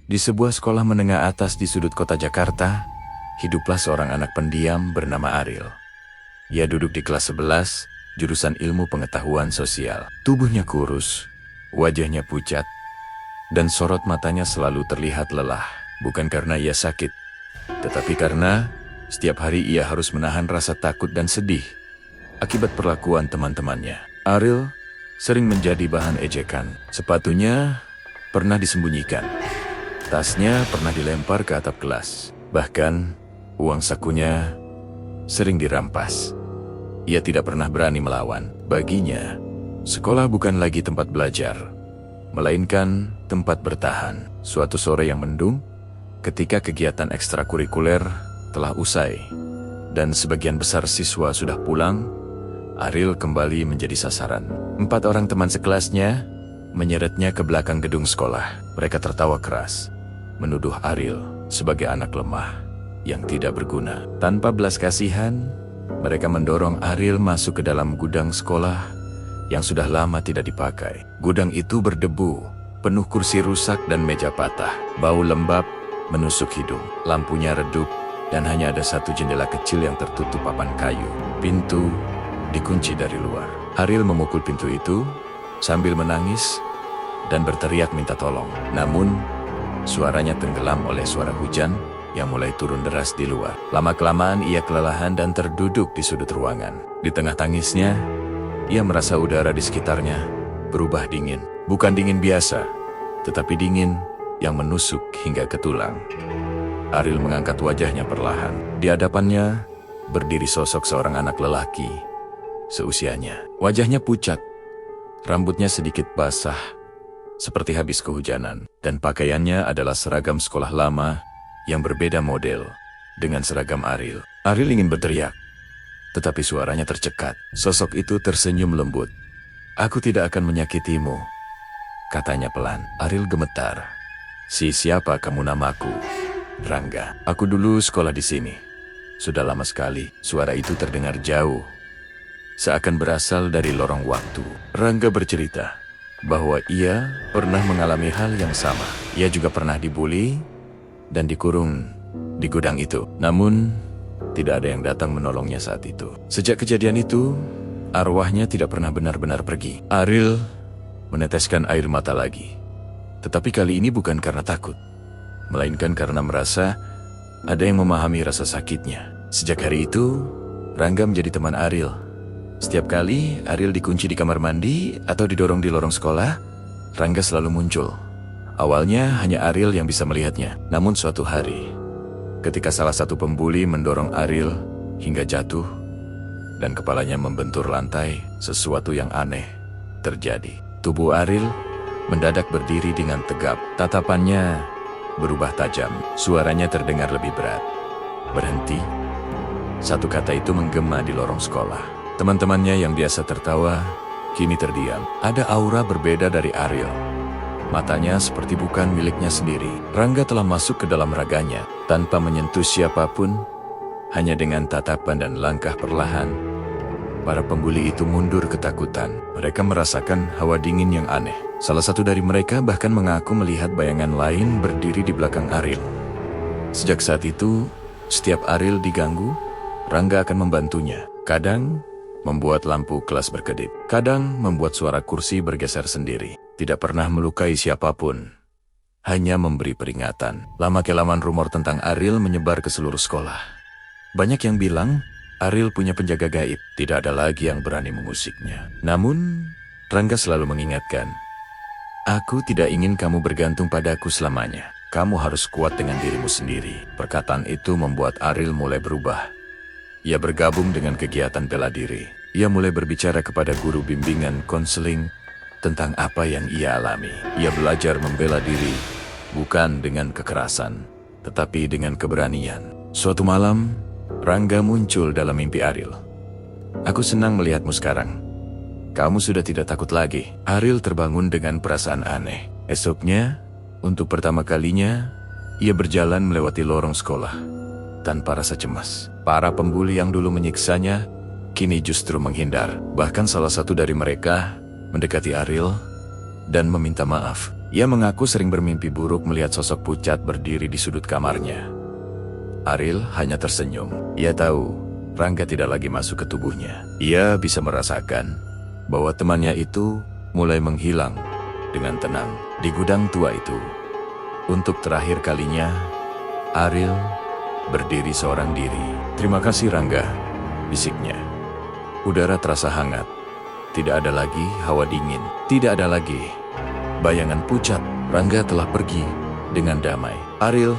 Di sebuah sekolah menengah atas di sudut kota Jakarta, hiduplah seorang anak pendiam bernama Ariel. Ia duduk di kelas 11, jurusan ilmu pengetahuan sosial. Tubuhnya kurus, wajahnya pucat, dan sorot matanya selalu terlihat lelah. Bukan karena ia sakit, tetapi karena setiap hari ia harus menahan rasa takut dan sedih akibat perlakuan teman-temannya. Ariel sering menjadi bahan ejekan. Sepatunya pernah disembunyikan. Tasnya pernah dilempar ke atap kelas. Bahkan, uang sakunya sering dirampas. Ia tidak pernah berani melawan. Baginya, sekolah bukan lagi tempat belajar, melainkan tempat bertahan. Suatu sore yang mendung, ketika kegiatan ekstrakurikuler telah usai, dan sebagian besar siswa sudah pulang, Ariel kembali menjadi sasaran. 4 orang teman sekelasnya menyeretnya ke belakang gedung sekolah. Mereka tertawa keras, menuduh Ariel sebagai anak lemah yang tidak berguna. Tanpa belas kasihan, mereka mendorong Ariel masuk ke dalam gudang sekolah yang sudah lama tidak dipakai. Gudang itu berdebu, penuh kursi rusak dan meja patah. Bau lembab menusuk hidung. Lampunya redup dan hanya ada satu jendela kecil yang tertutup papan kayu. Pintu dikunci dari luar. Ariel memukul pintu itu sambil menangis dan berteriak minta tolong. Namun, suaranya tenggelam oleh suara hujan yang mulai turun deras di luar. Lama-kelamaan ia kelelahan dan terduduk di sudut ruangan. Di tengah tangisnya, ia merasa udara di sekitarnya berubah dingin. Bukan dingin biasa, tetapi dingin yang menusuk hingga ke tulang. Ariel mengangkat wajahnya perlahan. Di hadapannya berdiri sosok seorang anak lelaki seusianya. Wajahnya pucat, rambutnya sedikit basah, seperti habis kehujanan, dan pakaiannya adalah seragam sekolah lama yang berbeda model dengan seragam Ariel. Ariel ingin berteriak, tetapi suaranya tercekat. Sosok itu tersenyum lembut. "Aku tidak akan menyakitimu," katanya pelan. Ariel gemetar. Siapa kamu?" "Namaku Rangga. Aku dulu sekolah di sini. Sudah lama sekali." Suara itu terdengar jauh, seakan berasal dari lorong waktu. Rangga bercerita bahwa ia pernah mengalami hal yang sama. Ia juga pernah dibuli dan dikurung di gudang itu. Namun, tidak ada yang datang menolongnya saat itu. Sejak kejadian itu, arwahnya tidak pernah benar-benar pergi. Ariel meneteskan air mata lagi. Tetapi kali ini bukan karena takut, melainkan karena merasa ada yang memahami rasa sakitnya. Sejak hari itu, Rangga menjadi teman Ariel. Setiap kali Ariel dikunci di kamar mandi atau didorong di lorong sekolah, Rangga selalu muncul. Awalnya hanya Ariel yang bisa melihatnya. Namun suatu hari, ketika salah satu pembuli mendorong Ariel hingga jatuh dan kepalanya membentur lantai, sesuatu yang aneh terjadi. Tubuh Ariel mendadak berdiri dengan tegap. Tatapannya berubah tajam. Suaranya terdengar lebih berat. "Berhenti." Satu kata itu menggema di lorong sekolah. Teman-temannya yang biasa tertawa kini terdiam. Ada aura berbeda dari Ariel. Matanya seperti bukan miliknya sendiri. Rangga telah masuk ke dalam raganya tanpa menyentuh siapapun, hanya dengan tatapan dan langkah perlahan. Para pembuli itu mundur ketakutan. Mereka merasakan hawa dingin yang aneh. Salah satu dari mereka bahkan mengaku melihat bayangan lain berdiri di belakang Ariel. Sejak saat itu, setiap Ariel diganggu, Rangga akan membantunya. Kadang membuat lampu kelas berkedip, kadang membuat suara kursi bergeser sendiri. Tidak pernah melukai siapapun, hanya memberi peringatan. Lama-kelamaan rumor tentang Ariel menyebar ke seluruh sekolah. Banyak yang bilang Ariel punya penjaga gaib. Tidak ada lagi yang berani mengusiknya. Namun, Rangga selalu mengingatkan, "Aku tidak ingin kamu bergantung padaku selamanya. Kamu harus kuat dengan dirimu sendiri." Perkataan itu membuat Ariel mulai berubah. Ia bergabung dengan kegiatan bela diri. Ia mulai berbicara kepada guru bimbingan konseling tentang apa yang ia alami. Ia belajar membela diri, bukan dengan kekerasan, tetapi dengan keberanian. Suatu malam, Rangga muncul dalam mimpi Ariel. "Aku senang melihatmu sekarang. Kamu sudah tidak takut lagi." Ariel terbangun dengan perasaan aneh. Esoknya, untuk pertama kalinya, ia berjalan melewati lorong sekolah tanpa rasa cemas. Para pembuli yang dulu menyiksanya kini justru menghindar. Bahkan salah satu dari mereka mendekati Ariel dan meminta maaf. Ia mengaku sering bermimpi buruk melihat sosok pucat berdiri di sudut kamarnya. Ariel hanya tersenyum. Ia tahu Rangga tidak lagi masuk ke tubuhnya. Ia bisa merasakan bahwa temannya itu mulai menghilang dengan tenang di gudang tua itu. Untuk terakhir kalinya, Ariel berdiri seorang diri. "Terima kasih Rangga," bisiknya. Udara terasa hangat. Tidak ada lagi hawa dingin. Tidak ada lagi bayangan pucat. Rangga telah pergi dengan damai. Ariel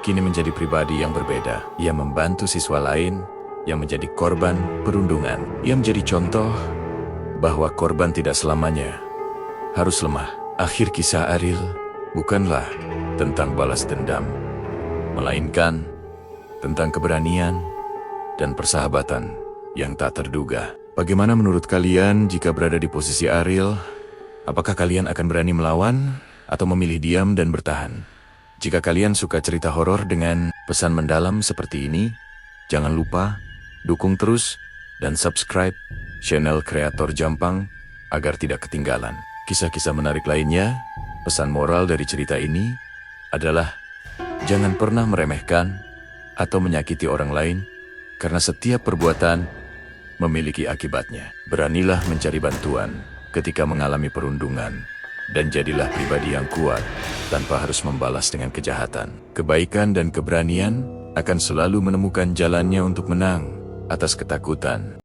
kini menjadi pribadi yang berbeda. Ia membantu siswa lain yang menjadi korban perundungan. Ia menjadi contoh bahwa korban tidak selamanya harus lemah. Akhir kisah Ariel bukanlah tentang balas dendam, melainkan tentang keberanian dan persahabatan yang tak terduga. Bagaimana menurut kalian jika berada di posisi Ariel? Apakah kalian akan berani melawan atau memilih diam dan bertahan? Jika kalian suka cerita horor dengan pesan mendalam seperti ini, jangan lupa dukung terus dan subscribe channel Kreator Jampang agar tidak ketinggalan kisah-kisah menarik lainnya. Pesan moral dari cerita ini adalah jangan pernah meremehkan atau menyakiti orang lain, karena setiap perbuatan memiliki akibatnya. Beranilah mencari bantuan ketika mengalami perundungan, dan jadilah pribadi yang kuat tanpa harus membalas dengan kejahatan. Kebaikan dan keberanian akan selalu menemukan jalannya untuk menang atas ketakutan.